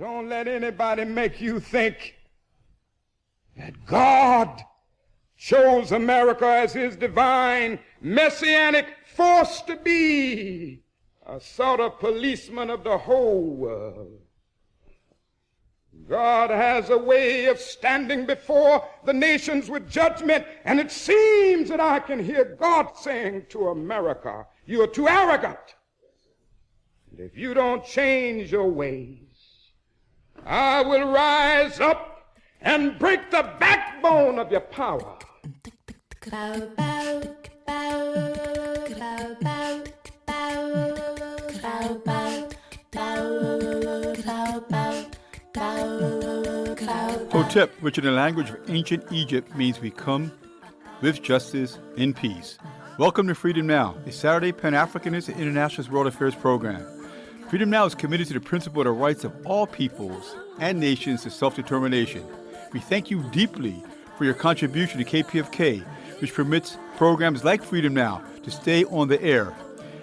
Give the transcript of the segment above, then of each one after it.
Don't let anybody make you think that God chose America as his divine messianic force to be a sort of policeman of the whole world. God has a way of standing before the nations with judgment, and it seems that I can hear God saying to America, "You are too arrogant. And if you don't change your ways, I will rise up and break the backbone of your power." Hotep, which in the language of ancient Egypt means we come with justice in peace. Welcome to Freedom Now, a Saturday Pan-Africanist and Internationalist World Affairs program. Freedom Now is committed to the principle of the rights of all peoples and nations to self-determination. We thank you deeply for your contribution to KPFK, which permits programs like Freedom Now to stay on the air.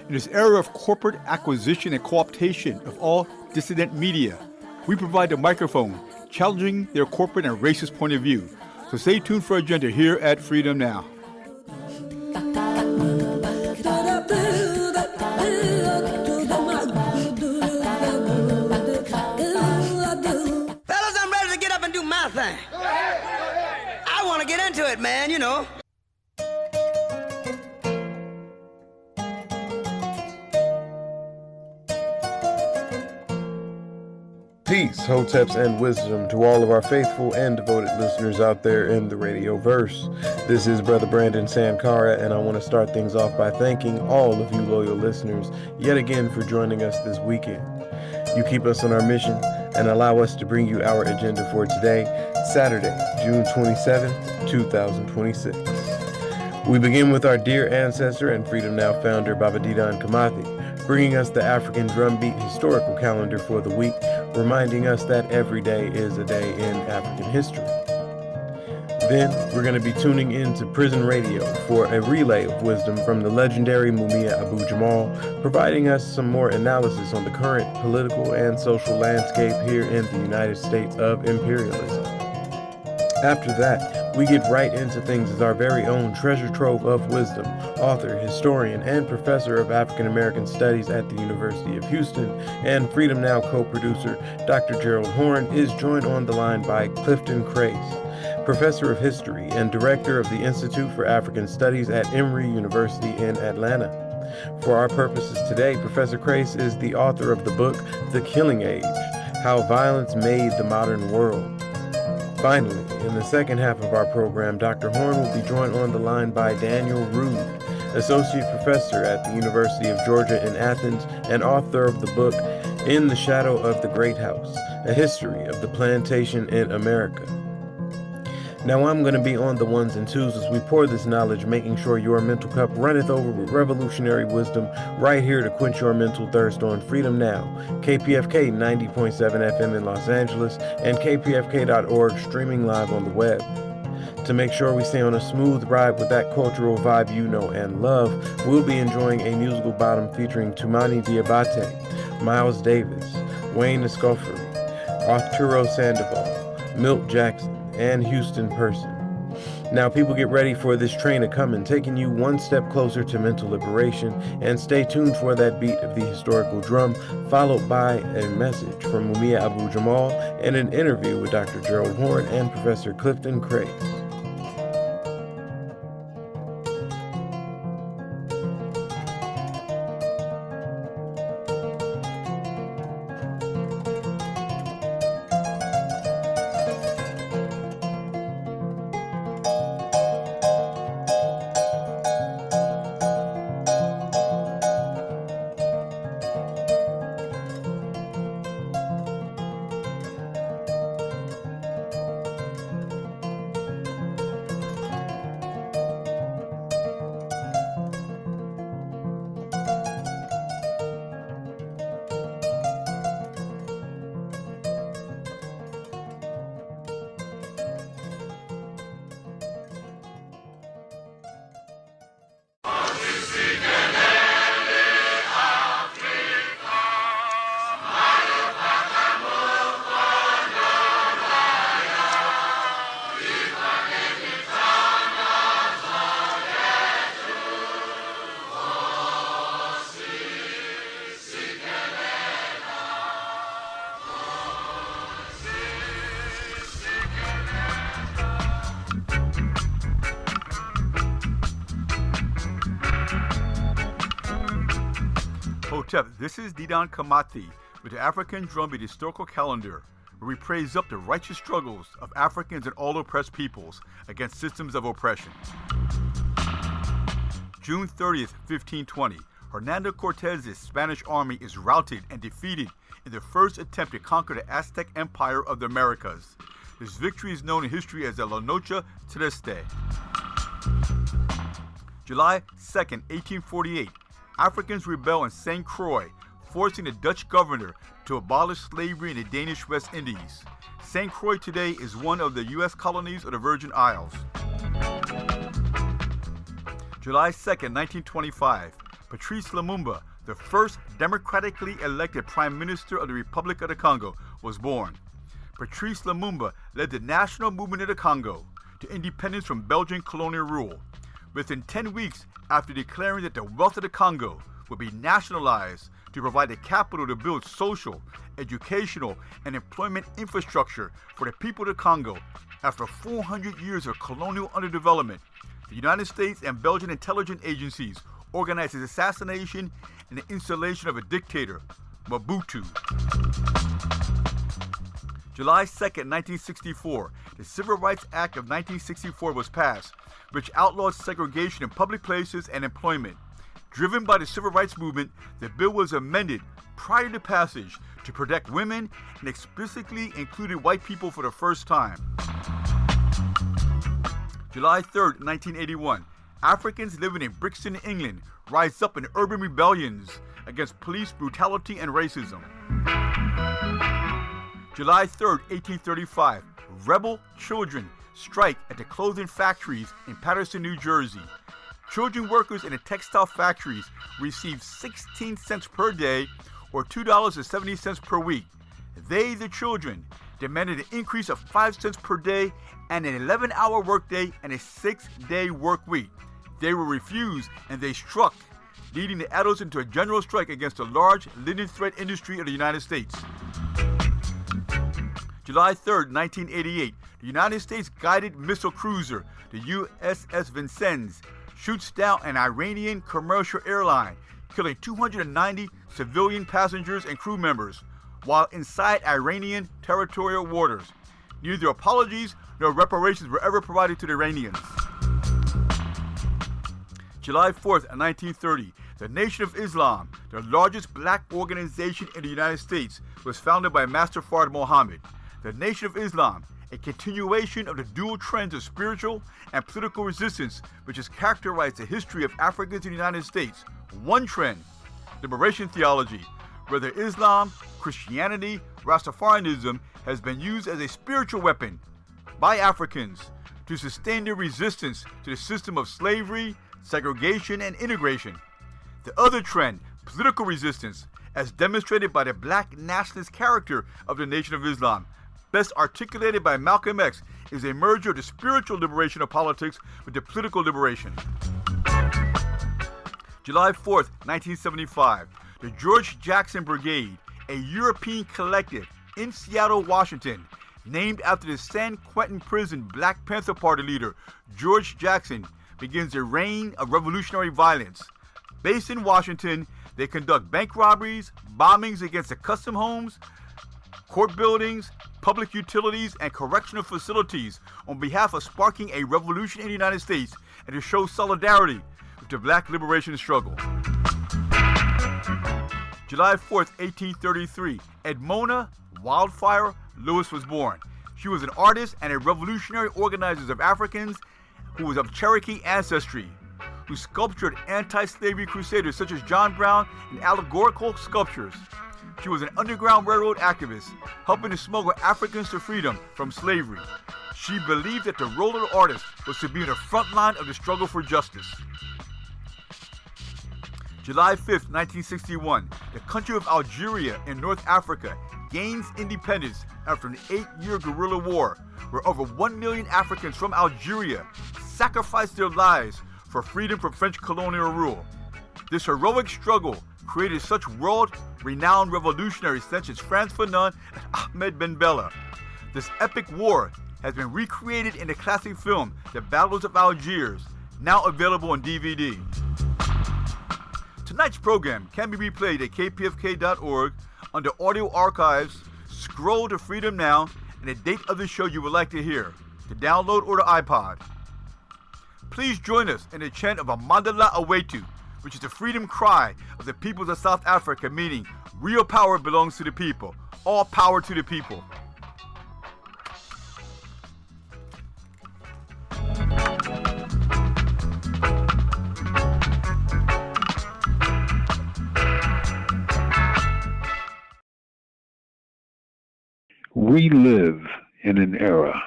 In this era of corporate acquisition and co-optation of all dissident media, we provide the microphone, challenging their corporate and racist point of view. So stay tuned for our agenda here at Freedom Now. Fellas, I'm ready to get up and do my thing. I want to get into it, man, you know. Peace, hoteps, and wisdom to all of our faithful and devoted listeners out there in the radio verse. This is Brother Brandon Sankara, and I want to start things off by thanking all of you loyal listeners yet again for joining us this weekend. You keep us on our mission and allow us to bring you our agenda for today, Saturday, June 27, 2026. We begin with our dear ancestor and Freedom Now founder, Baba Didan Kamathi, bringing us the African drumbeat historical calendar for the week, reminding us that every day is a day in African history. Then we're going to be tuning in to Prison Radio for a relay of wisdom from the legendary Mumia Abu-Jamal, providing us some more analysis on the current political and social landscape here in the United States of imperialism. After that, we get right into things as our very own treasure trove of wisdom, author, historian, and professor of African American Studies at the University of Houston, and Freedom Now co-producer Dr. Gerald Horne is joined on the line by Clifton Crais, professor of history and director of the Institute for African Studies at Emory University in Atlanta. For our purposes today, Professor Crais is the author of the book, The Killing Age: How Violence Made the Modern World. Finally, in the second half of our program, Dr. Horne will be joined on the line by Daniel Rood, associate professor at the University of Georgia in Athens and author of the book In the Shadow of the Great House, A History of the Plantation in America. Now I'm going to be on the ones and twos as we pour this knowledge, making sure your mental cup runneth over with revolutionary wisdom, right here to quench your mental thirst on Freedom Now, KPFK 90.7 FM in Los Angeles, and kpfk.org streaming live on the web. To make sure we stay on a smooth ride with that cultural vibe you know and love, we'll be enjoying a musical bottom featuring Tumani Diabate, Miles Davis, Wayne Escoffery, Arturo Sandoval, Milt Jackson, and Houston Person. Now people get ready for this train to come and taking you one step closer to mental liberation, and stay tuned for that beat of the historical drum, followed by a message from Mumia Abu-Jamal and an interview with Dr. Gerald Horne and Professor Clifton Crais. Hotep, this is Didan Kamati with the African Drumbeat Historical Calendar, where we praise up the righteous struggles of Africans and all oppressed peoples against systems of oppression. June 30th, 1520, Hernando Cortez's Spanish army is routed and defeated in the first attempt to conquer the Aztec Empire of the Americas. This victory is known in history as the La Noche Triste. July 2nd, 1848, Africans rebel in St. Croix, forcing the Dutch governor to abolish slavery in the Danish West Indies. St. Croix today is one of the U.S. colonies of the Virgin Isles. July 2nd, 1925, Patrice Lumumba, the first democratically elected Prime Minister of the Republic of the Congo, was born. Patrice Lumumba led the national movement of the Congo to independence from Belgian colonial rule. Within 10 weeks after declaring that the wealth of the Congo would be nationalized to provide the capital to build social, educational, and employment infrastructure for the people of the Congo, after 400 years of colonial underdevelopment, the United States and Belgian intelligence agencies organized his assassination and the installation of a dictator, Mobutu. July 2nd, 1964, the Civil Rights Act of 1964 was passed, which outlawed segregation in public places and employment. Driven by the Civil Rights Movement, the bill was amended prior to passage to protect women and explicitly included white people for the first time. July 3rd, 1981, Africans living in Brixton, England, rise up in urban rebellions against police brutality and racism. July 3rd, 1835, rebel children strike at the clothing factories in Paterson, New Jersey. Children workers in the textile factories received 16 cents per day or $2.70 per week. They, the children, demanded an increase of 5 cents per day and an 11-hour workday and a 6-day work week. They were refused and they struck, leading the adults into a general strike against the large linen thread industry of the United States. July 3rd, 1988, the United States guided missile cruiser, the USS Vincennes, shoots down an Iranian commercial airline, killing 290 civilian passengers and crew members while inside Iranian territorial waters. Neither apologies nor reparations were ever provided to the Iranians. July 4th, 1930, the Nation of Islam, the largest black organization in the United States, was founded by Master Fard Muhammad. The Nation of Islam, a continuation of the dual trends of spiritual and political resistance which has characterized the history of Africans in the United States. One trend, liberation theology, whether Islam, Christianity, Rastafarianism, has been used as a spiritual weapon by Africans to sustain their resistance to the system of slavery, segregation, and integration. The other trend, political resistance, as demonstrated by the black nationalist character of the Nation of Islam, best articulated by Malcolm X, is a merger of the spiritual liberation of politics with the political liberation. July 4th, 1975, the George Jackson Brigade, a European collective in Seattle, Washington, named after the San Quentin prison Black Panther Party leader George Jackson, begins a reign of revolutionary violence. Based in Washington, they conduct bank robberies, bombings against the custom homes, court buildings, public utilities, and correctional facilities on behalf of sparking a revolution in the United States and to show solidarity with the black liberation struggle. July 4th, 1833, Edmona Wildfire Lewis was born. She was an artist and a revolutionary organizer of Africans who was of Cherokee ancestry, who sculptured anti-slavery crusaders such as John Brown in allegorical sculptures. She was an Underground Railroad activist, helping to smuggle Africans to freedom from slavery. She believed that the role of the artist was to be in the front line of the struggle for justice. July 5th, 1961, the country of Algeria in North Africa gains independence after an 8-year guerrilla war, where over 1 million Africans from Algeria sacrificed their lives for freedom from French colonial rule. This heroic struggle created such world-renowned revolutionaries such as Frantz Fanon and Ahmed Ben Bella. This epic war has been recreated in the classic film The Battles of Algiers, now available on DVD. Tonight's program can be replayed at kpfk.org under Audio Archives. Scroll to Freedom Now and the date of the show you would like to hear, to download or to iPod. Please join us in the chant of Amandala Awetu, which is the freedom cry of the peoples of South Africa, meaning real power belongs to the people. All power to the people. We live in an era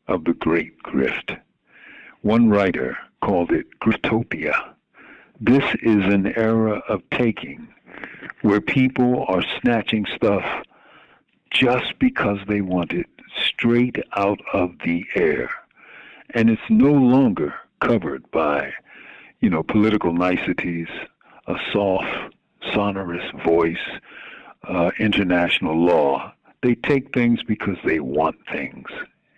of the Great Grift. One writer called it Griftopia. This is an era of taking, where people are snatching stuff just because they want it, straight out of the air. And it's no longer covered by, political niceties, a soft, sonorous voice, international law. They take things because they want things.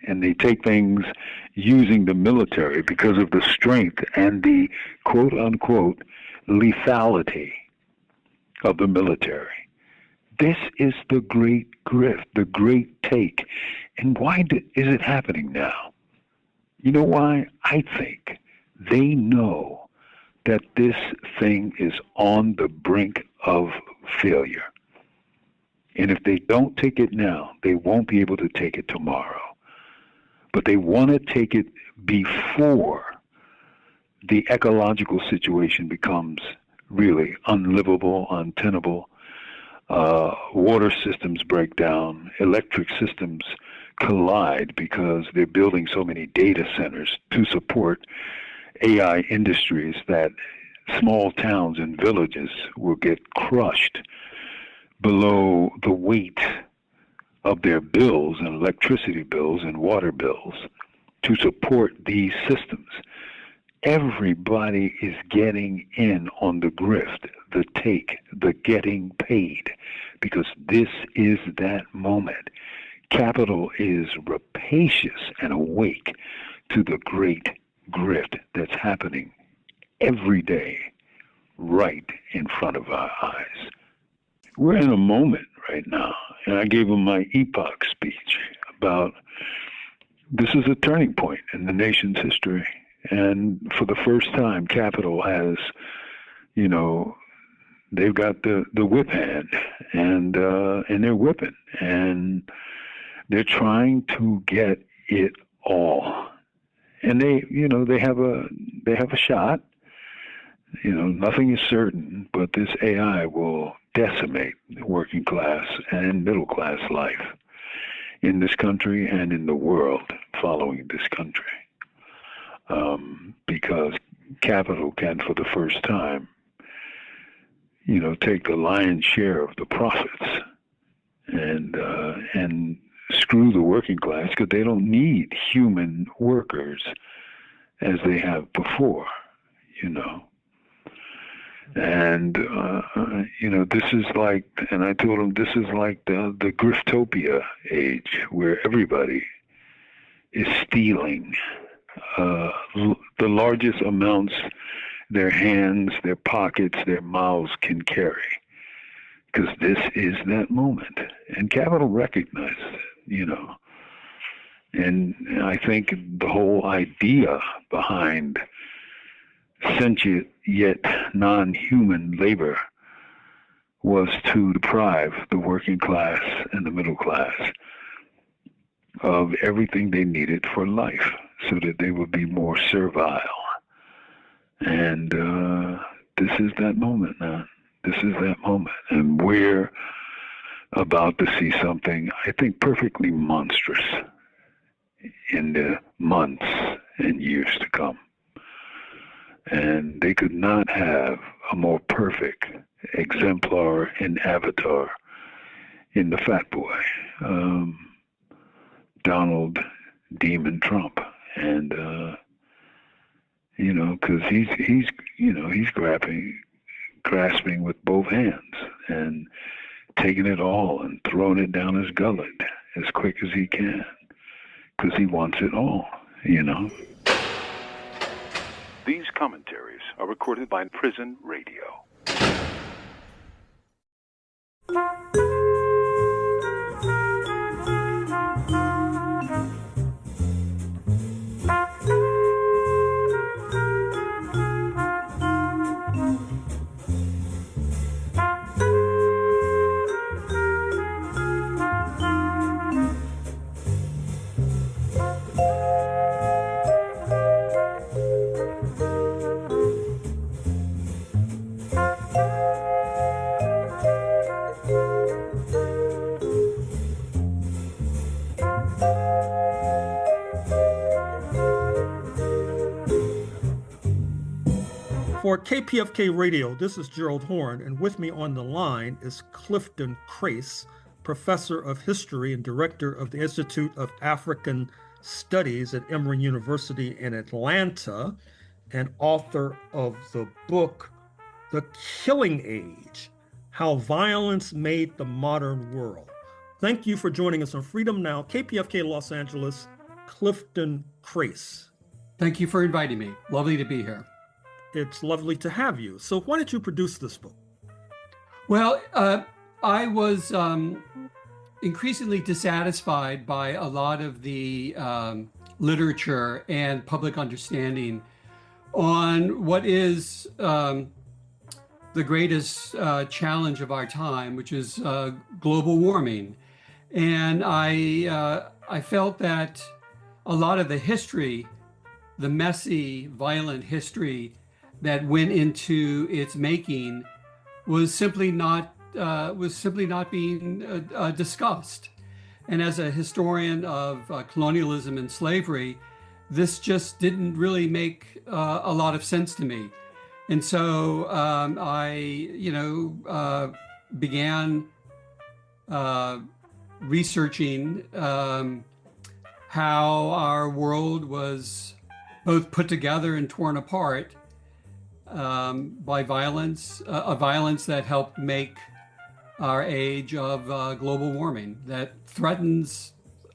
And they take things using the military because of the strength and the quote-unquote lethality of the military. This is the great grift, the great take. And why is it happening now? You know why? I think they know that this thing is on the brink of failure. And if they don't take it now, they won't be able to take it tomorrow. But they want to take it before the ecological situation becomes really unlivable, untenable. Water systems break down, electric systems collide because they're building so many data centers to support AI industries that small towns and villages will get crushed below the weight of their bills and electricity bills and water bills to support these systems. Everybody is getting in on the grift, the take, the getting paid, because this is that moment. Capital is rapacious and awake to the great grift that's happening every day right in front of our eyes. We're in a moment right now, and I gave him my epoch speech about this is a turning point in the nation's history. And for the first time, capital has, they've got the whip hand, and they're whipping, and they're trying to get it all. And they have a shot. Nothing is certain, but this AI will decimate the working class and middle class life in this country and in the world following this country. Because capital can, for the first time, take the lion's share of the profits and screw the working class, because they don't need human workers as they have before, And, this is like, and I told him, this is like the Griftopia age, where everybody is stealing the largest amounts their hands, their pockets, their mouths can carry. Because this is that moment. And capital recognizes it, And I think the whole idea behind sentient yet non-human labor was to deprive the working class and the middle class of everything they needed for life, so that they would be more servile. And this is that moment now. This is that moment. And we're about to see something, I think, perfectly monstrous in the months and years to come. And they could not have a more perfect exemplar and avatar in the fat boy, Donald Demon Trump. And, because he's grasping with both hands and taking it all and throwing it down his gullet as quick as he can, because he wants it all, These commentaries are recorded by Prison Radio. For KPFK Radio, this is Gerald Horne, and with me on the line is Clifton Crais, Professor of History and Director of the Institute of African Studies at Emory University in Atlanta, and author of the book, The Killing Age, How Violence Made the Modern World. Thank you for joining us on Freedom Now, KPFK Los Angeles, Clifton Crais. Thank you for inviting me. Lovely to be here. It's lovely to have you. So why did you produce this book? Well, I was increasingly dissatisfied by a lot of the literature and public understanding on what is the greatest challenge of our time, which is global warming. And I felt that a lot of the history, the messy, violent history that went into its making was simply not being discussed. And as a historian of colonialism and slavery, this just didn't really make a lot of sense to me. And so I began researching how our world was both put together and torn apart by violence, a violence that helped make our age of global warming that threatens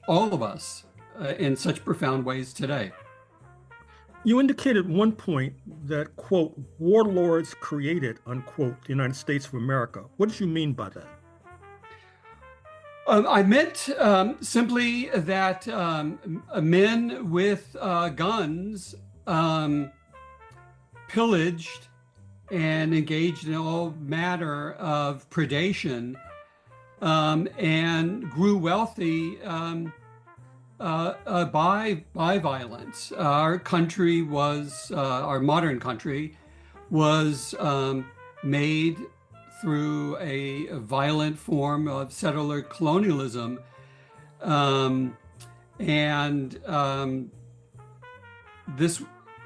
all of us in such profound ways today. You indicated at one point that, quote, warlords created, unquote, the United States of America. What did you mean by that? I meant simply that men with guns pillaged and engaged in all manner of predation and grew wealthy by violence. Our country was, our modern country was made through a violent form of settler colonialism.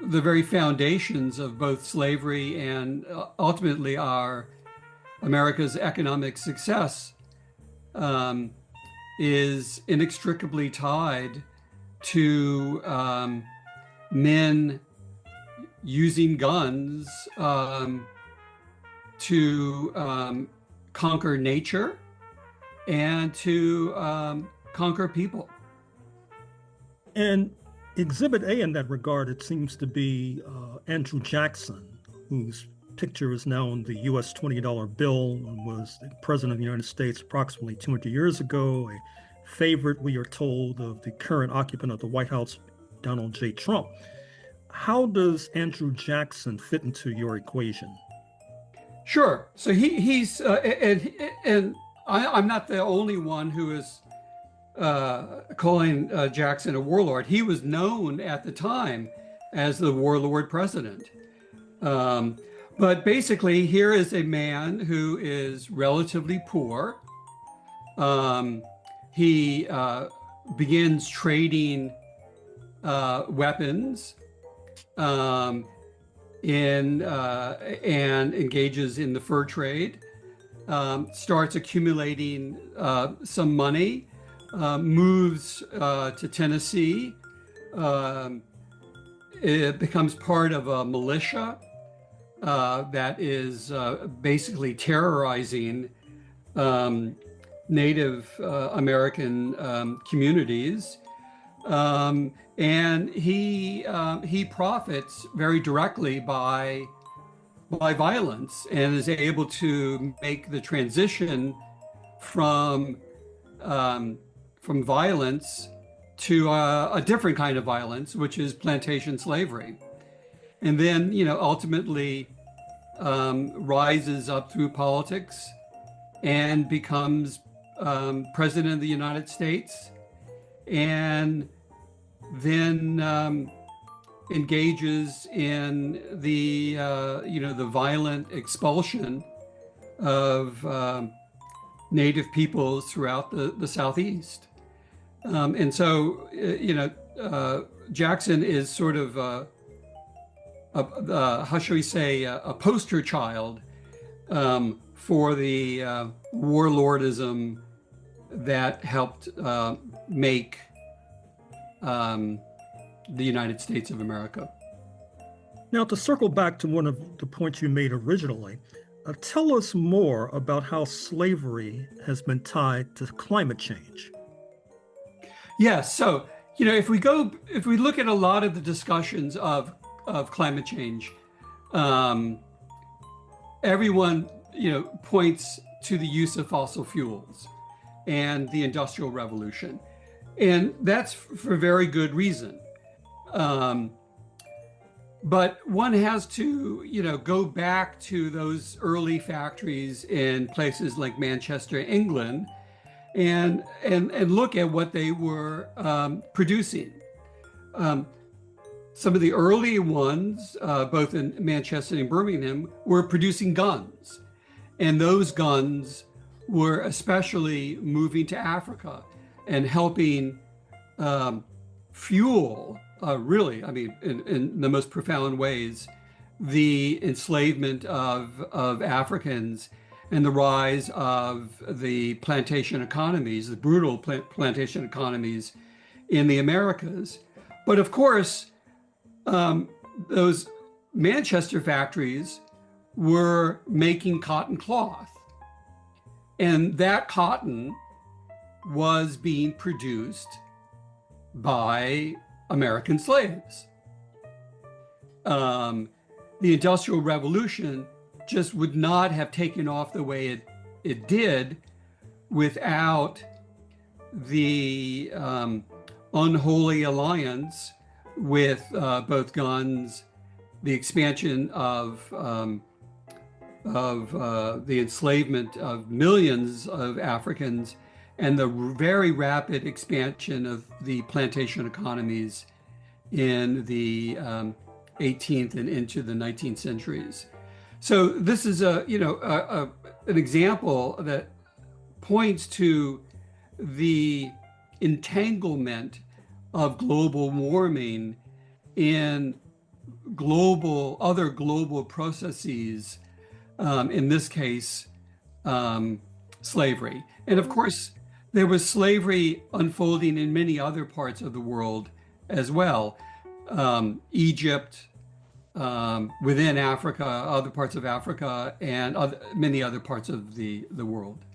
The very foundations of both slavery and ultimately our America's economic success is inextricably tied to men using guns to conquer nature and to conquer people. And Exhibit A in that regard, it seems to be Andrew Jackson, whose picture is now on the U.S. $20 bill and was the president of the United States approximately 200 years ago, a favorite, we are told, of the current occupant of the White House, Donald J. Trump. How does Andrew Jackson fit into your equation? Sure. So he's, and I'm not the only one who is calling Jackson a warlord. He was known at the time as the warlord president. But basically, here is a man who is relatively poor. He begins trading weapons and engages in the fur trade, starts accumulating some money, moves to Tennessee. It becomes part of a militia that is basically terrorizing Native American communities. And he profits very directly by violence and is able to make the transition from violence to a different kind of violence, which is plantation slavery. And then, ultimately rises up through politics and becomes president of the United States, and then engages in the violent expulsion of Native peoples throughout the Southeast. And so, Jackson is sort of how shall we say, a poster child for the warlordism that helped make the United States of America. Now, to circle back to one of the points you made originally, tell us more about how slavery has been tied to climate change. Yes. So, if we look at a lot of the discussions of climate change, everyone, points to the use of fossil fuels and the Industrial Revolution. And that's for very good reason. But one has to, go back to those early factories in places like Manchester, England, and look at what they were producing. Some of the early ones, both in Manchester and Birmingham, were producing guns. And those guns were especially moving to Africa and helping fuel, really, in the most profound ways, the enslavement of Africans and the rise of the plantation economies, the brutal plantation economies in the Americas. But of course, those Manchester factories were making cotton cloth. And that cotton was being produced by American slaves. The Industrial Revolution just would not have taken off the way it did without the unholy alliance with both guns, the expansion of the enslavement of millions of Africans, and the very rapid expansion of the plantation economies in the 18th and into the 19th centuries. So this is an example that points to the entanglement of global warming in other global processes, in this case, slavery. And of course, there was slavery unfolding in many other parts of the world as well. Egypt, within Africa, other parts of Africa, and many other parts of the world.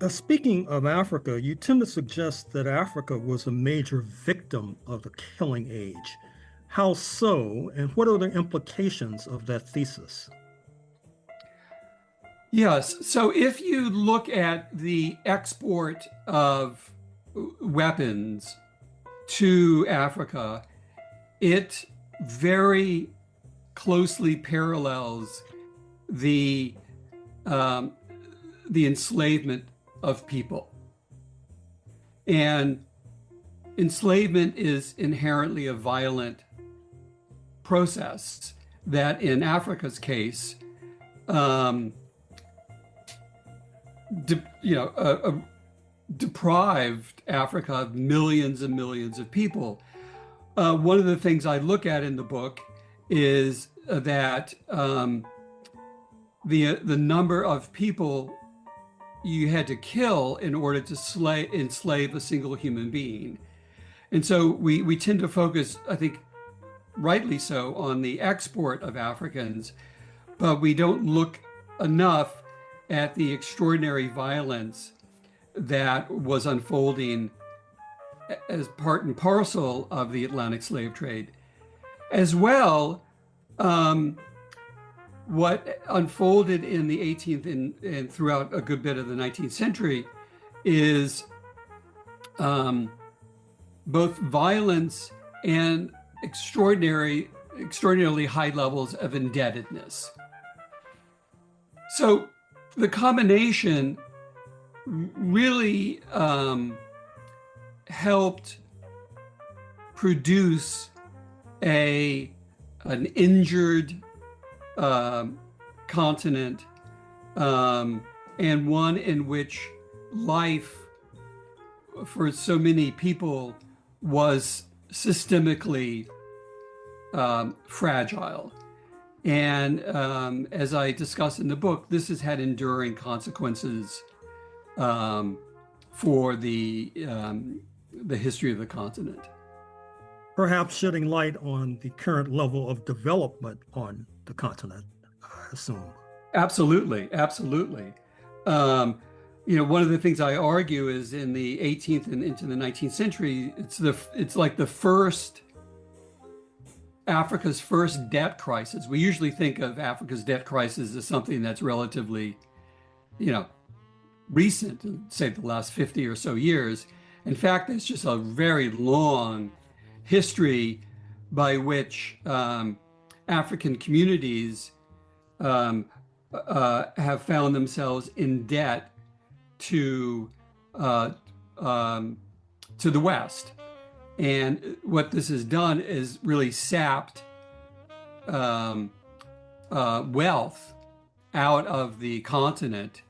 Speaking of Africa, you tend to suggest that Africa was a major victim of the killing age. How so, and what are the implications of that thesis? Yes, so if you look at the export of weapons to Africa, it very closely parallels the enslavement of people. And enslavement is inherently a violent process that, in Africa's case, deprived Africa of millions and millions of people. One of the things I look at in the book is that the number of people you had to kill in order to enslave a single human being. And so we tend to focus, I think rightly so, on the export of Africans, but we don't look enough at the extraordinary violence that was unfolding as part and parcel of the Atlantic slave trade. As well, what unfolded in the 18th and throughout a good bit of the 19th century is both violence and extraordinarily high levels of indebtedness. So the combination really helped produce an injured continent, and one in which life for so many people was systemically fragile. And as I discuss in the book, this has had enduring consequences for the history of the continent. Perhaps shedding light on the current level of development on the continent, I assume. Absolutely, absolutely. One of the things I argue is in the 18th and into the 19th century, it's like Africa's first debt crisis. We usually think of Africa's debt crisis as something that's relatively, recent, say the last 50 or so years. In fact, it's just a very long history by which African communities have found themselves in debt to the West. And what this has done is really sapped wealth out of the continent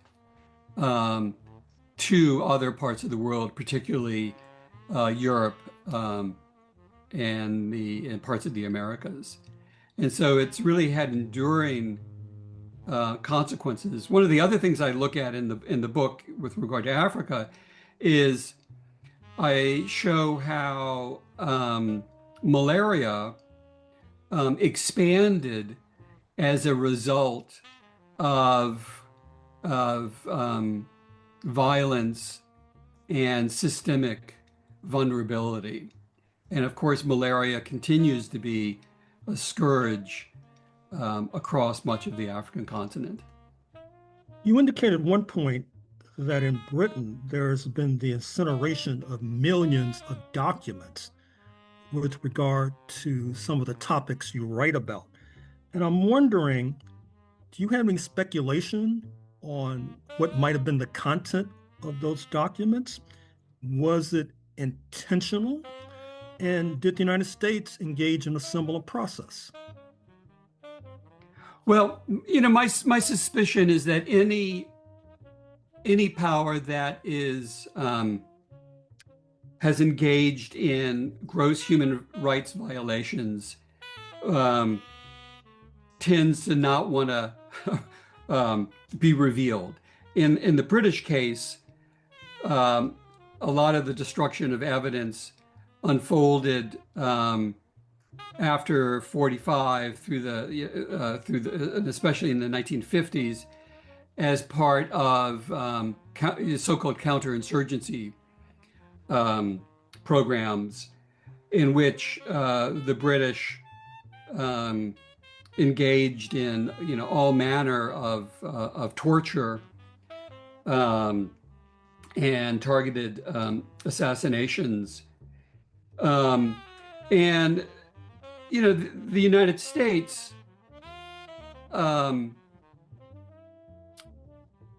to other parts of the world, particularly Europe and parts of the Americas. And so it's really had enduring consequences. One of the other things I look at in the book with regard to Africa is I show how malaria expanded as a result of violence and systemic vulnerability. And of course, malaria continues to be a scourge across much of the African continent. You indicated at one point that in Britain, there's been the incineration of millions of documents with regard to some of the topics you write about. And I'm wondering, do you have any speculation on what might have been the content of those documents? Was it intentional? And did the United States engage in a similar process? Well, my suspicion is that any power that has engaged in gross human rights violations tends to not want to be revealed. In the British case, a lot of the destruction of evidence unfolded after 45 through the especially in the 1950s as part of so-called counterinsurgency programs in which the British engaged in all manner of torture and targeted assassinations. And the United States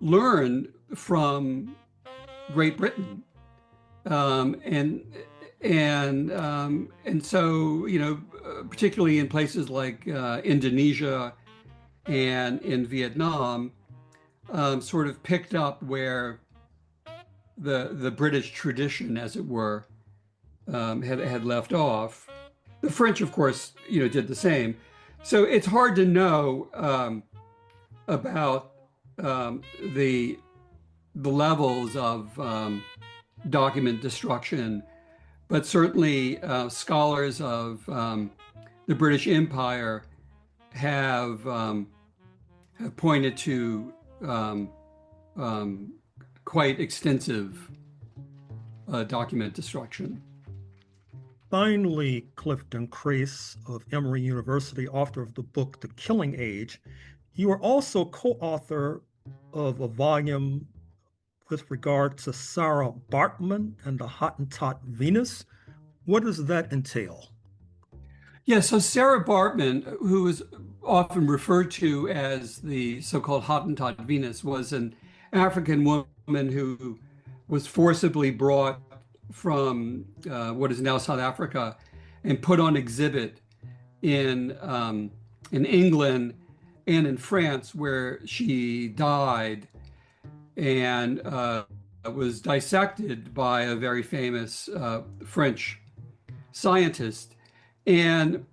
learned from Great Britain, and so particularly in places like Indonesia and in Vietnam, sort of picked up where the British tradition, as it were, had left off. The French, of course, did the same. So it's hard to know about the levels of document destruction, but certainly scholars of the British Empire have pointed to quite extensive document destruction. Finally, Clifton Crais of Emory University, author of the book, The Killing Age, you are also co-author of a volume with regard to Sarah Baartman and the Hottentot Venus. What does that entail? Yeah, so Sarah Baartman, who is often referred to as the so-called Hottentot Venus, was an African woman who was forcibly brought from what is now South Africa and put on exhibit in England and in France, where she died and was dissected by a very famous French scientist. And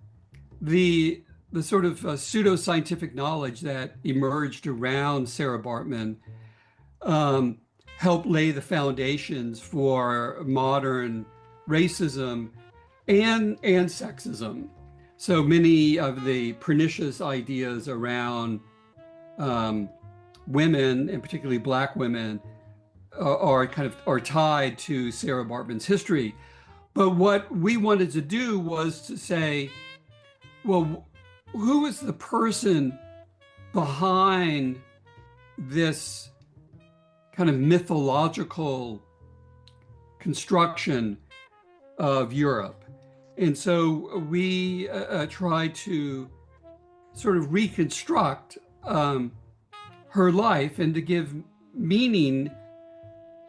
the sort of pseudo-scientific knowledge that emerged around Sarah Baartman helped lay the foundations for modern racism and sexism. So many of the pernicious ideas around women, and particularly Black women, are tied to Sarah Baartman's history. But what we wanted to do was to say, well, who is the person behind this kind of mythological construction of Europe? And so we tried to sort of reconstruct her life and to give meaning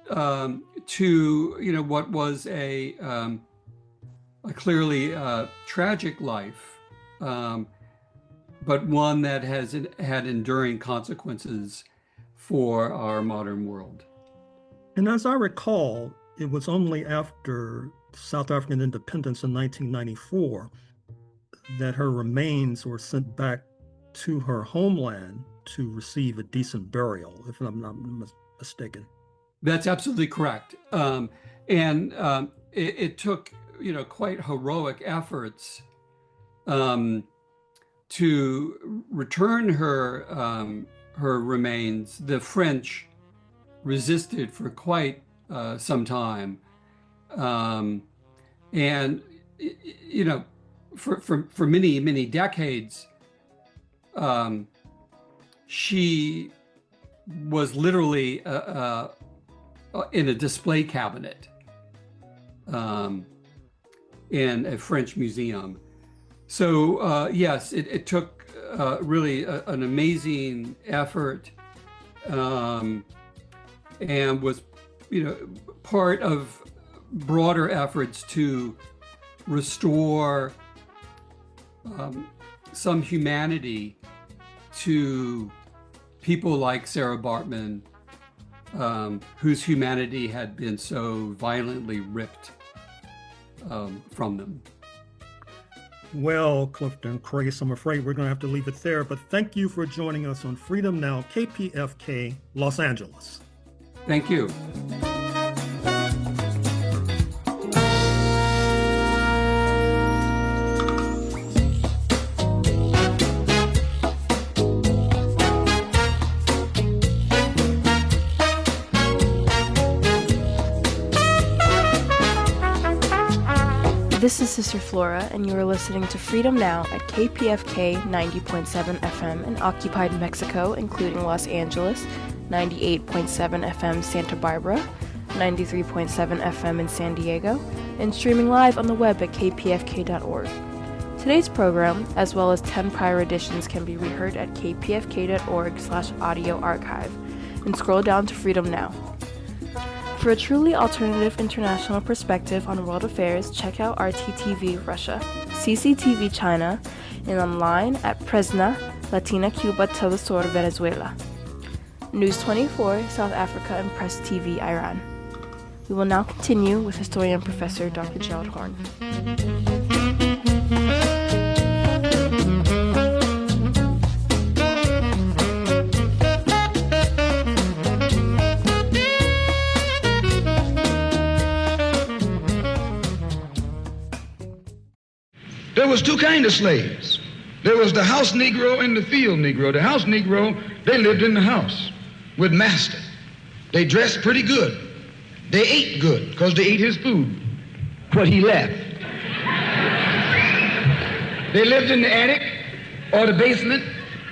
to what was a clearly tragic life, but one that has had enduring consequences for our modern world. And as I recall, it was only after South African independence in 1994 that her remains were sent back to her homeland to receive a decent burial, if I'm not mistaken. That's absolutely correct. It took, quite heroic efforts to return her remains. The French resisted for quite some time, for many decades, she was literally in a display cabinet in a French museum. So yes, it took really an amazing effort, and was, part of broader efforts to restore some humanity to people like Sarah Baartman, whose humanity had been so violently ripped from them. Well, Clifton Crais, I'm afraid we're going to have to leave it there, but thank you for joining us on Freedom Now, KPFK, Los Angeles. Thank you. This is Sister Flora, and you are listening to Freedom Now at KPFK 90.7 FM in occupied Mexico, including Los Angeles, 98.7 FM Santa Barbara, 93.7 FM in San Diego, and streaming live on the web at kpfk.org. Today's program, as well as 10 prior editions, can be reheard at kpfk.org/audio archive, and scroll down to Freedom Now. For a truly alternative international perspective on world affairs, check out RTTV Russia, CCTV China, and online at Presna, Latina Cuba Telesur Venezuela, News 24, South Africa, and Press TV Iran. We will now continue with historian Professor Dr. Gerald Horne. There was two kinds of slaves. There was the house Negro and the field Negro. The house Negro, they lived in the house with master. They dressed pretty good. They ate good because they ate his food, what he left. They lived in the attic or the basement,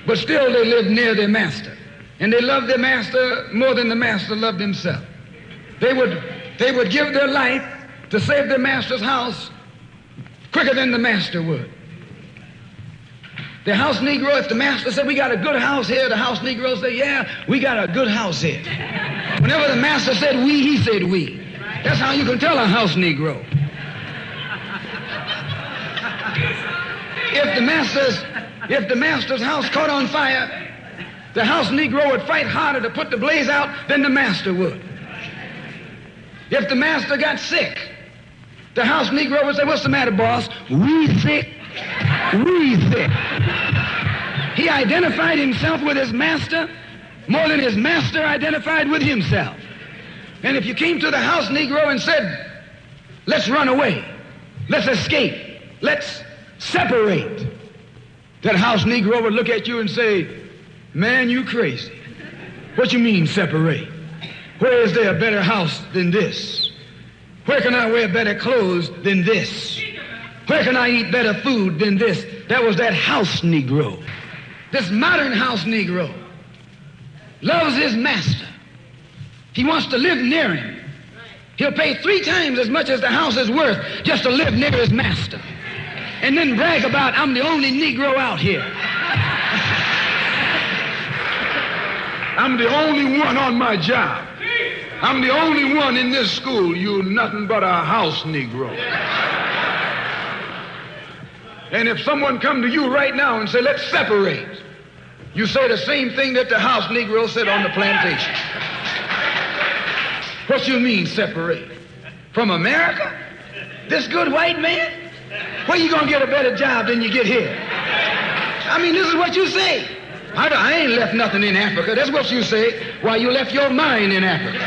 but still they lived near their master. And they loved their master more than the master loved himself. They would give their life to save their master's house quicker than the master would. The house Negro, if the master said, we got a good house here, the house Negro said, yeah, we got a good house here. Whenever the master said we, he said we. That's how you can tell a house Negro. If the master's house caught on fire, the house Negro would fight harder to put the blaze out than the master would. If the master got sick, the house Negro would say, what's the matter, boss? We sick. Read thick. He identified himself with his master more than his master identified with himself. And if you came to the house Negro and said, let's run away, let's escape, let's separate, that house Negro would look at you and say, man, you crazy. What you mean separate? Where is there a better house than this? Where can I wear better clothes than this? Where can I eat better food than this? That was that house Negro. This modern house Negro loves his master. He wants to live near him. He'll pay 3 times as much as the house is worth just to live near his master. And then brag about, I'm the only Negro out here. I'm the only one on my job. I'm the only one in this school. You're nothing but a house Negro. And if someone come to you right now and say, let's separate, you say the same thing that the house Negro said on the plantation. What you mean separate? From America? This good white man? Where you gonna get a better job than you get here? I mean, this is what you say. I ain't left nothing in Africa. That's what you say. Why, you left your mind in Africa.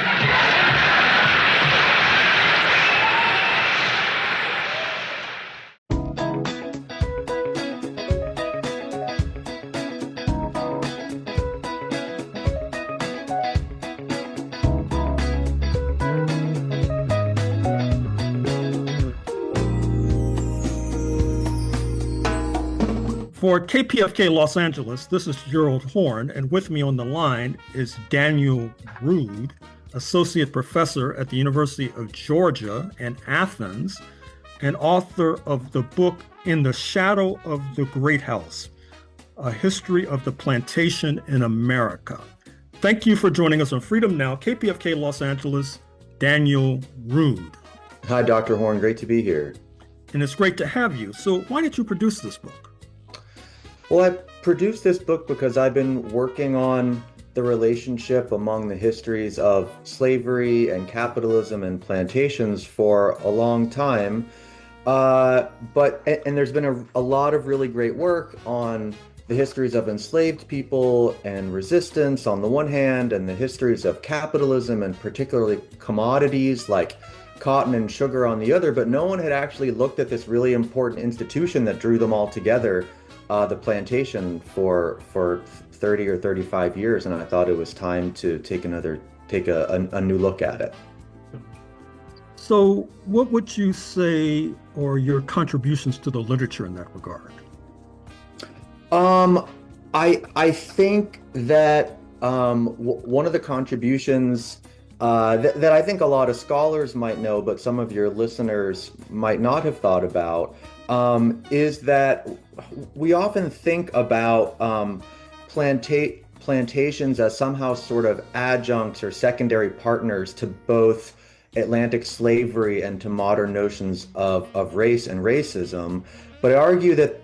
For KPFK Los Angeles, this is Gerald Horne, and with me on the line is Daniel Rood, Associate Professor at the University of Georgia in Athens, and author of the book In the Shadow of the Great House, A History of the Plantation in America. Thank you for joining us on Freedom Now, KPFK Los Angeles, Daniel Rood. Hi, Dr. Horne. Great to be here. And it's great to have you. So why did you produce this book? Well, I produced this book because I've been working on the relationship among the histories of slavery and capitalism and plantations for a long time. And there's been a lot of really great work on the histories of enslaved people and resistance on the one hand, and the histories of capitalism and particularly commodities like cotton and sugar on the other, but no one had actually looked at this really important institution that drew them all together, the plantation, for 30 or 35 years, and I thought it was time to take a new look at it. So what would you say are your contributions to the literature in that regard? I think that one of the contributions that I think a lot of scholars might know, but some of your listeners might not have thought about, is that we often think about plantations as somehow sort of adjuncts or secondary partners to both Atlantic slavery and to modern notions of race and racism. But I argue that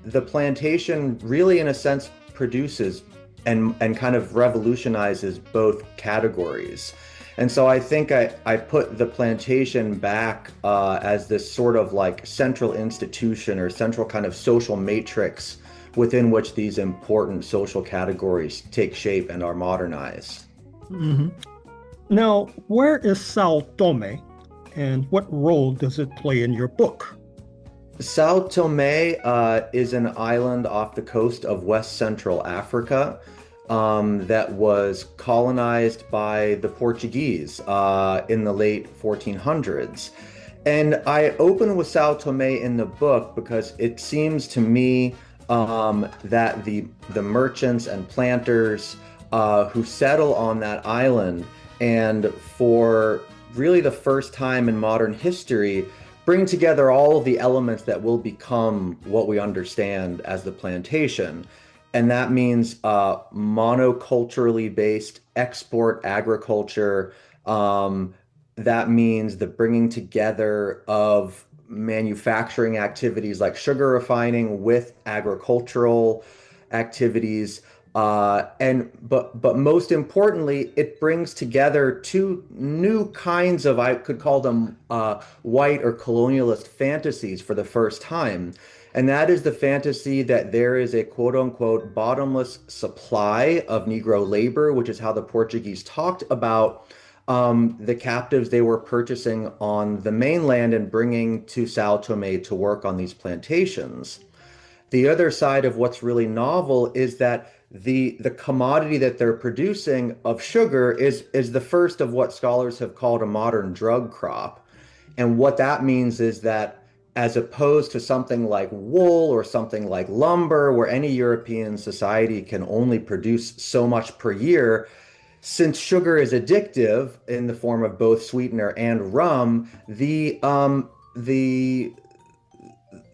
the plantation really, in a sense, produces and kind of revolutionizes both categories. And so I think I put the plantation back as this sort of like central institution or central kind of social matrix within which these important social categories take shape and are modernized. Mm-hmm. Now, where is Sao Tome, and what role does it play in your book? Sao Tome is an island off the coast of West Central Africa that was colonized by the Portuguese in the late 1400s. And I open with Sao Tome in the book because it seems to me that the merchants and planters who settle on that island, and for really the first time in modern history, bring together all of the elements that will become what we understand as the plantation. And that means monoculturally based export agriculture. That means the bringing together of manufacturing activities like sugar refining with agricultural activities. But most importantly, it brings together two new kinds of, I could call them white or colonialist fantasies for the first time. And that is the fantasy that there is a quote unquote bottomless supply of Negro labor, which is how the Portuguese talked about the captives they were purchasing on the mainland and bringing to Sao Tome to work on these plantations. The other side of what's really novel is that the commodity that they're producing of sugar is the first of what scholars have called a modern drug crop. And what that means is that as opposed to something like wool or something like lumber, where any European society can only produce so much per year, since sugar is addictive in the form of both sweetener and rum, the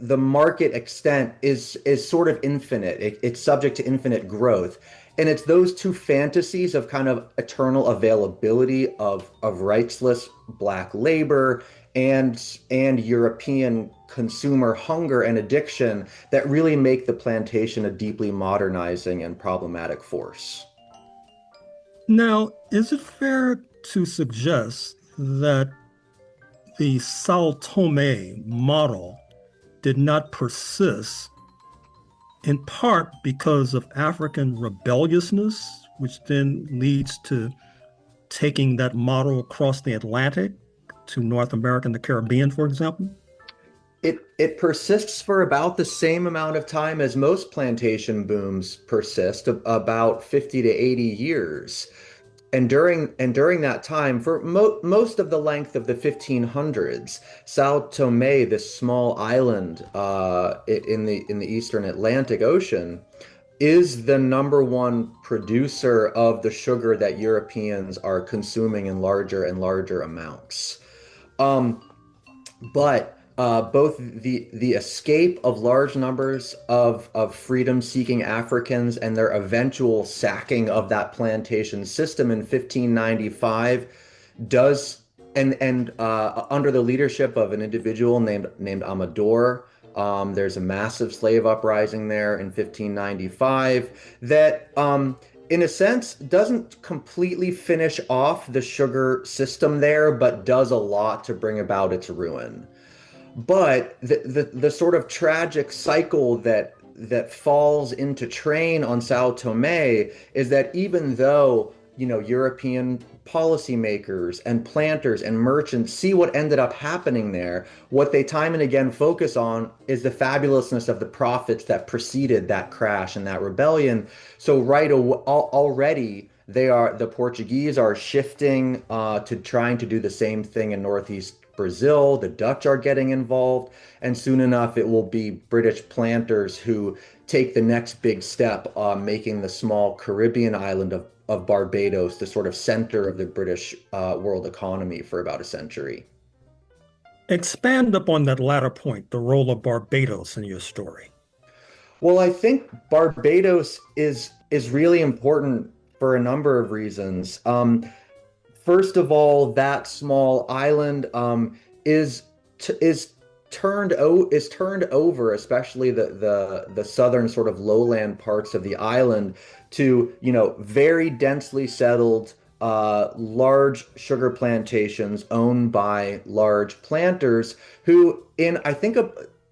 market extent is sort of infinite. It's subject to infinite growth. And it's those two fantasies of kind of eternal availability of rightsless black labor and European consumer hunger and addiction that really make the plantation a deeply modernizing and problematic force. Now, is it fair to suggest that the Sao Tome model did not persist in part because of African rebelliousness, which then leads to taking that model across the Atlantic to North America and the Caribbean, for example? It persists for about the same amount of time as most plantation booms persist, about 50 to 80 years. And during that time, for most of the length of the 1500s, Sao Tome, this small island in the eastern Atlantic Ocean, is the number one producer of the sugar that Europeans are consuming in larger and larger amounts. But both the escape of large numbers of freedom-seeking Africans and their eventual sacking of that plantation system in 1595 does, and under the leadership of an individual named Amador, there's a massive slave uprising there in 1595 that, in a sense, doesn't completely finish off the sugar system there, but does a lot to bring about its ruin. But the sort of tragic cycle that falls into train on Sao Tome is that even though, European policymakers and planters and merchants see what ended up happening there, what they time and again focus on is the fabulousness of the profits that preceded that crash and that rebellion. So already the Portuguese are shifting to trying to do the same thing in Northeast Brazil. The Dutch are getting involved, and soon enough it will be British planters who take the next big step, making the small Caribbean island of Barbados the sort of center of the British world economy for about a century. Expand upon that latter point, the role of Barbados in your story. Well, I think Barbados is really important for a number of reasons. First of all, that small island is turned over, especially the southern sort of lowland parts of the island, to very densely settled large sugar plantations owned by large planters who, in I think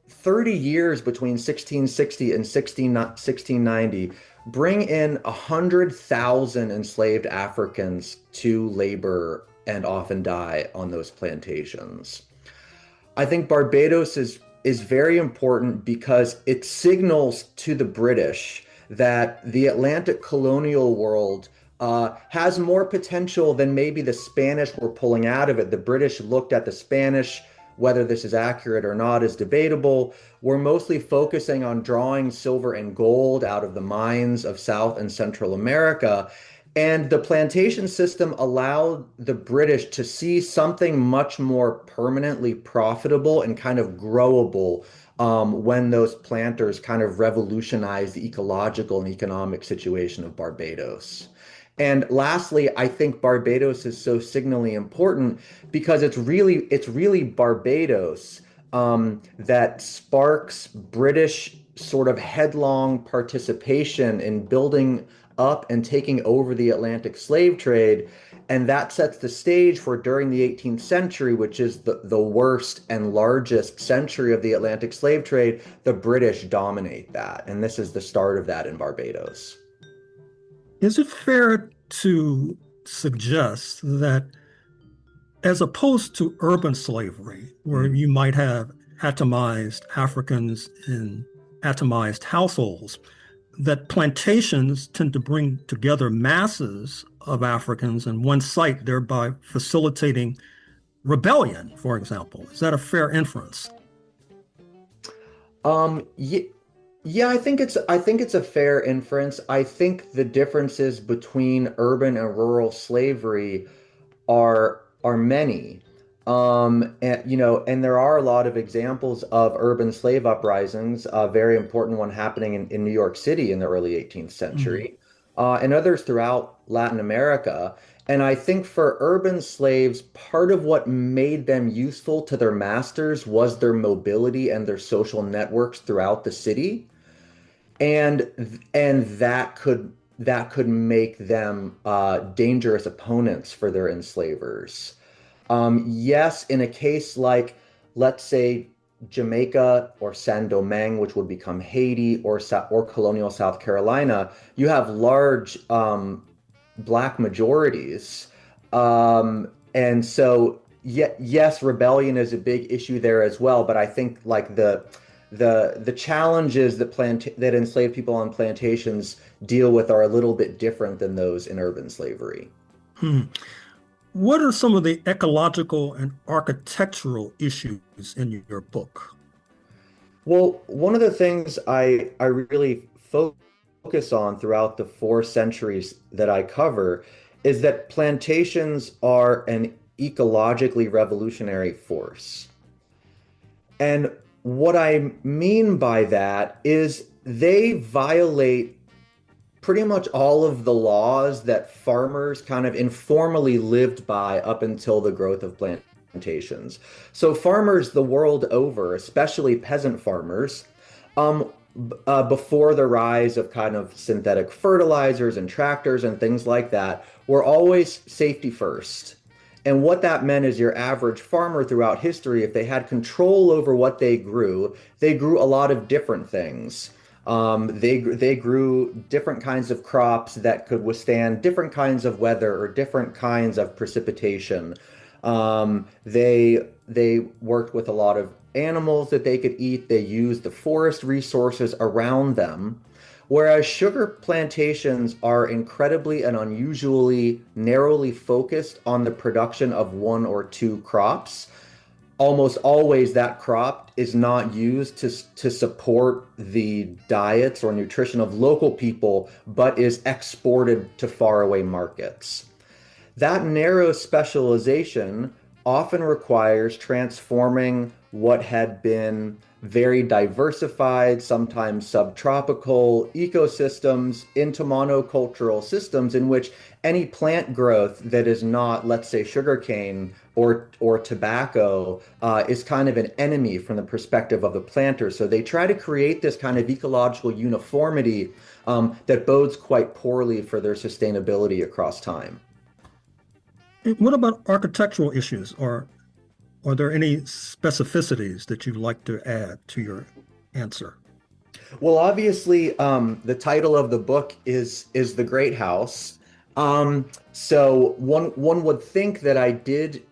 30 years between 1660 and 1690, bring in 100,000 enslaved Africans to labor and often die on those plantations. I think Barbados is very important because it signals to the British that the Atlantic colonial world has more potential than maybe the Spanish were pulling out of it. The British looked at the Spanish. Whether this is accurate or not is debatable. We're mostly focusing on drawing silver and gold out of the mines of South and Central America. And the plantation system allowed the British to see something much more permanently profitable and kind of growable when those planters kind of revolutionized the ecological and economic situation of Barbados. And lastly, I think Barbados is so signally important because it's really Barbados that sparks British sort of headlong participation in building up and taking over the Atlantic slave trade. And that sets the stage for during the 18th century, which is the worst and largest century of the Atlantic slave trade, the British dominate that. And this is the start of that in Barbados. Is it fair to suggest that as opposed to urban slavery, where you might have atomized Africans in atomized households, that plantations tend to bring together masses of Africans in one site, thereby facilitating rebellion, for example? Is that a fair inference? Yeah, I think it's a fair inference. I think the differences between urban and rural slavery are many. And there are a lot of examples of urban slave uprisings, a very important one happening in New York City in the early 18th century, and others throughout Latin America. And I think for urban slaves, part of what made them useful to their masters was their mobility and their social networks throughout the city. And that could make them dangerous opponents for their enslavers. Yes, in a case like, let's say, Jamaica or Saint-Domingue, which would become Haiti, or colonial South Carolina, you have large Black majorities. And so, yes, rebellion is a big issue there as well. But I think like the challenges that enslaved people on plantations deal with are a little bit different than those in urban slavery. What are some of the ecological and architectural issues in your book? Well, one of the things I really focus on throughout the 4 centuries that I cover is that plantations are an ecologically revolutionary force. And what I mean by that is they violate pretty much all of the laws that farmers kind of informally lived by up until the growth of plantations. So farmers the world over, especially peasant farmers, before the rise of kind of synthetic fertilizers and tractors and things like that, were always safety first. And what that meant is your average farmer throughout history, if they had control over what they grew a lot of different things. They grew different kinds of crops that could withstand different kinds of weather or different kinds of precipitation. They worked with a lot of animals that they could eat. They used the forest resources around them. Whereas sugar plantations are incredibly and unusually narrowly focused on the production of 1 or 2 crops. Almost always that crop is not used to support the diets or nutrition of local people, but is exported to faraway markets. That narrow specialization often requires transforming what had been very diversified, sometimes subtropical ecosystems into monocultural systems in which any plant growth that is not, let's say, sugarcane or tobacco is kind of an enemy from the perspective of the planter. So they try to create this kind of ecological uniformity that bodes quite poorly for their sustainability across time. What about architectural issues? Are there any specificities that you'd like to add to your answer? Well, obviously, the title of the book is The Great House. So one would think that I did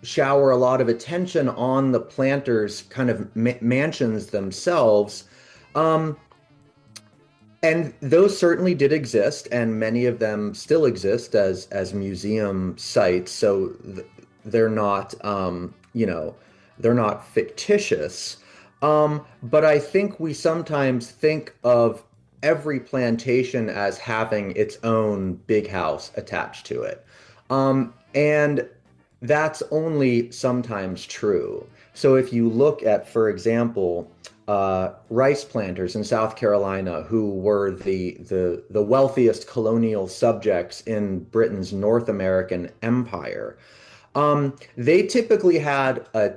shower a lot of attention on the planters' kind of mansions themselves. And those certainly did exist, and many of them still exist as museum sites. So they're not, they're not fictitious. But I think we sometimes think of every plantation as having its own big house attached to it. And that's only sometimes true. So if you look at, for example, rice planters in South Carolina, who were the wealthiest colonial subjects in Britain's North American empire, they typically had a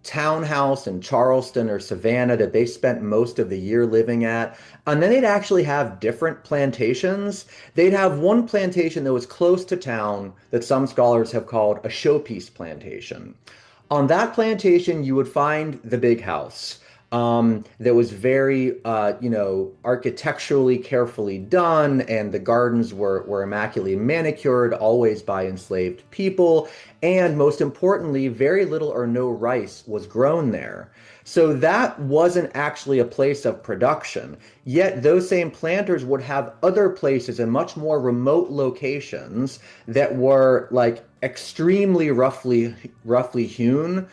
townhouse in Charleston or Savannah that they spent most of the year living at. And then they'd actually have different plantations. They'd have one plantation that was close to town that some scholars have called a showpiece plantation. On that plantation, you would find the big house. That was very, architecturally carefully done, and the gardens were immaculately manicured, always by enslaved people. And most importantly, very little or no rice was grown there. So that wasn't actually a place of production. Yet those same planters would have other places in much more remote locations that were like extremely roughly hewn,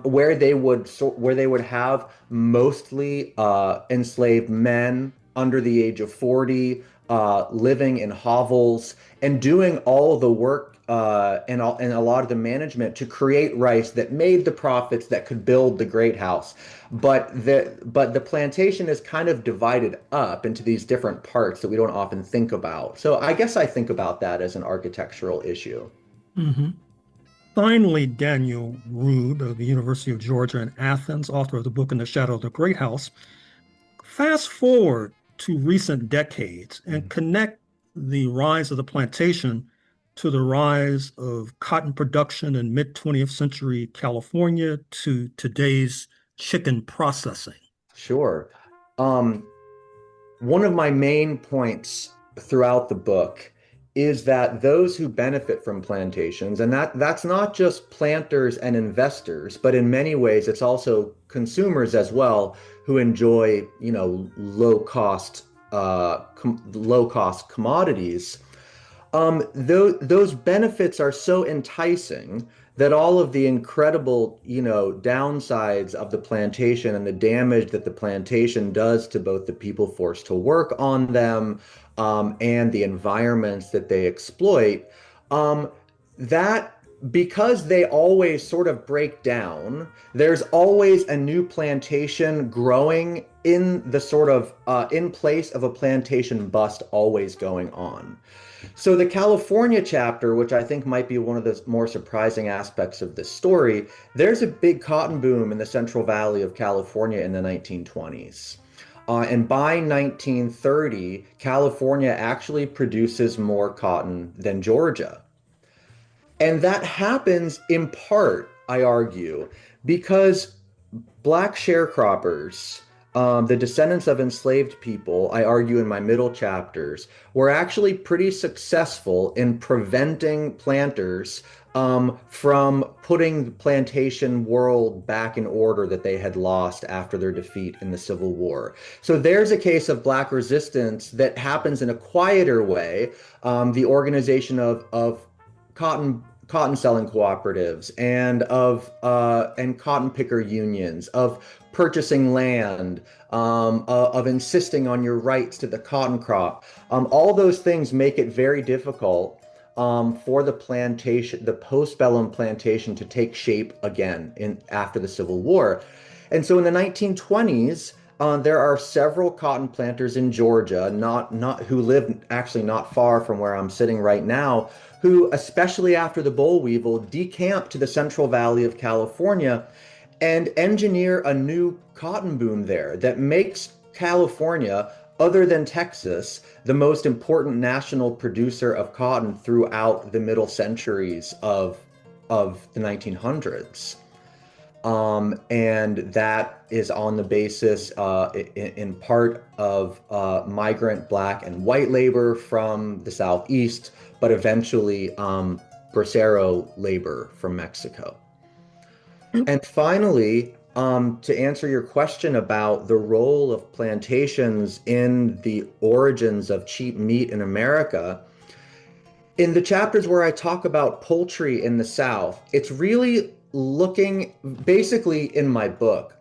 where they would have mostly enslaved men under the age of 40, living in hovels and doing all the work and a lot of the management to create rice that made the profits that could build the great house. But the plantation is kind of divided up into these different parts that we don't often think about. So I guess I think about that as an architectural issue. Mm-hmm. Finally, Daniel Rood of the University of Georgia in Athens, author of the book In the Shadow of the Great House. Fast forward to recent decades and connect the rise of the plantation to the rise of cotton production in mid-20th century California to today's chicken processing. Sure. One of my main points throughout the book is that those who benefit from plantations, and that's not just planters and investors, but in many ways it's also consumers as well who enjoy, low cost commodities. Those benefits are so enticing that all of the incredible, downsides of the plantation and the damage that the plantation does to both the people forced to work on them, and the environments that they exploit, that because they always sort of break down, there's always a new plantation growing in the sort of in place of a plantation bust always going on. So the California chapter, which I think might be one of the more surprising aspects of this story, there's a big cotton boom in the Central Valley of California in the 1920s. And by 1930, California actually produces more cotton than Georgia. And that happens in part, I argue, because Black sharecroppers, the descendants of enslaved people, I argue in my middle chapters, were actually pretty successful in preventing planters from putting the plantation world back in order that they had lost after their defeat in the Civil War. So there's a case of Black resistance that happens in a quieter way. The organization of cotton selling cooperatives and cotton picker unions, of purchasing land, of insisting on your rights to the cotton crop. All those things make it very difficult for the plantation, the postbellum plantation, to take shape again after the Civil War. And so in the 1920s, there are several cotton planters in Georgia, who live actually not far from where I'm sitting right now, who, especially after the boll weevil, decamp to the Central Valley of California and engineer a new cotton boom there that makes California, other than Texas, the most important national producer of cotton throughout the middle centuries of the 1900s. And that is on the basis, in part, of migrant Black and white labor from the Southeast, but eventually bracero labor from Mexico. And finally, to answer your question about the role of plantations in the origins of cheap meat in America, in the chapters where I talk about poultry in the South, it's really looking, basically in my book,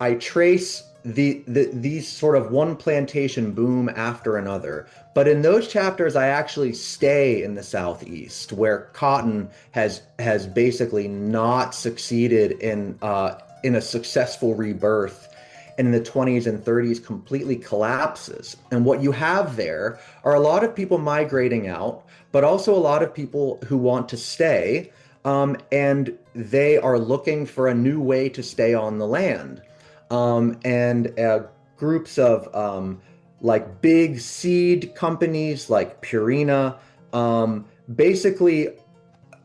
I trace these sort of one plantation boom after another. But in those chapters, I actually stay in the Southeast, where cotton has basically not succeeded in a successful rebirth, and in the 20s and 30s completely collapses. And what you have there are a lot of people migrating out, but also a lot of people who want to stay. And they are looking for a new way to stay on the land. Groups of like big seed companies like Purina basically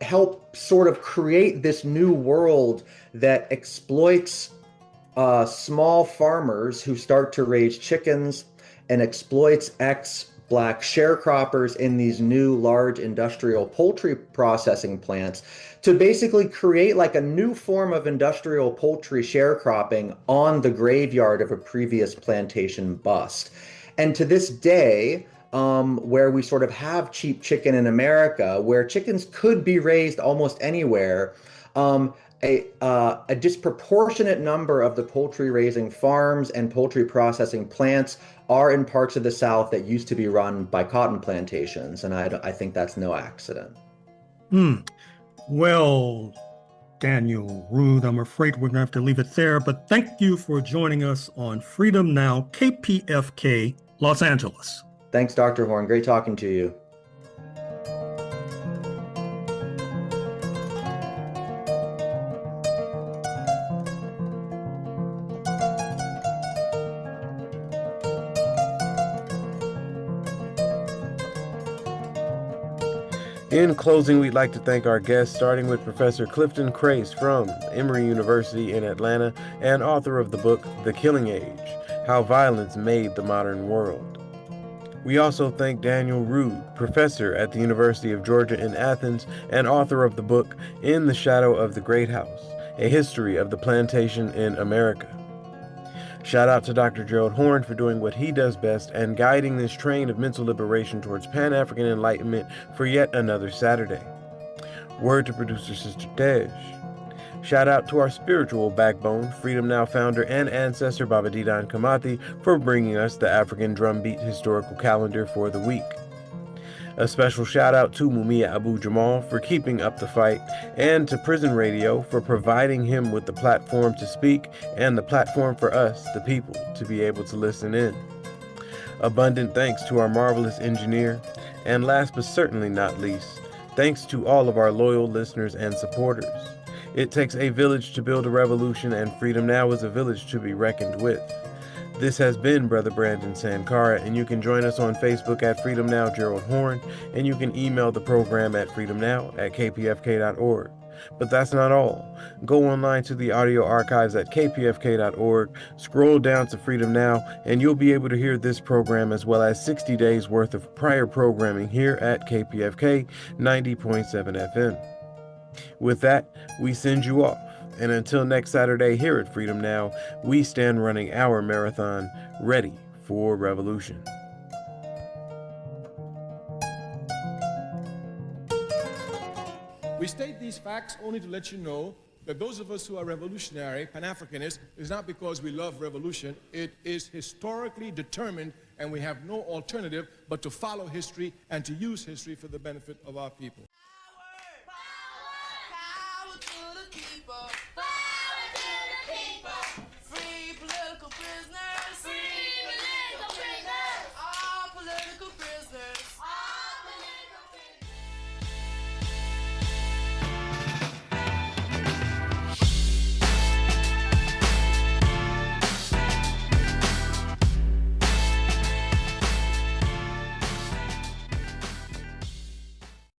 help sort of create this new world that exploits small farmers who start to raise chickens and exploits ex-Black sharecroppers in these new large industrial poultry processing plants to basically create like a new form of industrial poultry sharecropping on the graveyard of a previous plantation bust. And to this day, where we sort of have cheap chicken in America, where chickens could be raised almost anywhere, a disproportionate number of the poultry raising farms and poultry processing plants are in parts of the South that used to be run by cotton plantations. And I think that's no accident. Well, Daniel Rood, I'm afraid we're going to have to leave it there, but thank you for joining us on Freedom Now, KPFK, Los Angeles. Thanks, Dr. Horne. Great talking to you. In closing, we'd like to thank our guests, starting with Professor Clifton Crais from Emory University in Atlanta and author of the book, The Killing Age, How Violence Made the Modern World. We also thank Daniel Rood, professor at the University of Georgia in Athens and author of the book, In the Shadow of the Great House, A History of the Plantation in America. Shout out to Dr. Gerald Horne for doing what he does best and guiding this train of mental liberation towards Pan-African enlightenment for yet another Saturday. Word to producer Sister Tej. Shout out to our spiritual backbone, Freedom Now founder and ancestor Baba Didan Kamati for bringing us the African drumbeat historical calendar for the week. A special shout out to Mumia Abu-Jamal for keeping up the fight, and to Prison Radio for providing him with the platform to speak and the platform for us, the people, to be able to listen in. Abundant thanks to our marvelous engineer, and last but certainly not least, thanks to all of our loyal listeners and supporters. It takes a village to build a revolution, and Freedom Now is a village to be reckoned with. This has been Brother Brandon Sankara, and you can join us on Facebook at Freedom Now Gerald Horne, and you can email the program at freedomnow@kpfk.org. But that's not all. Go online to the audio archives at kpfk.org, scroll down to Freedom Now, and you'll be able to hear this program as well as 60 days worth of prior programming here at KPFK 90.7 FM. With that, we send you off. And until next Saturday here at Freedom Now, we stand running our marathon, ready for revolution. We state these facts only to let you know that those of us who are revolutionary, Pan-Africanists, is not because we love revolution. It is historically determined, and we have no alternative but to follow history and to use history for the benefit of our people. Power to the people.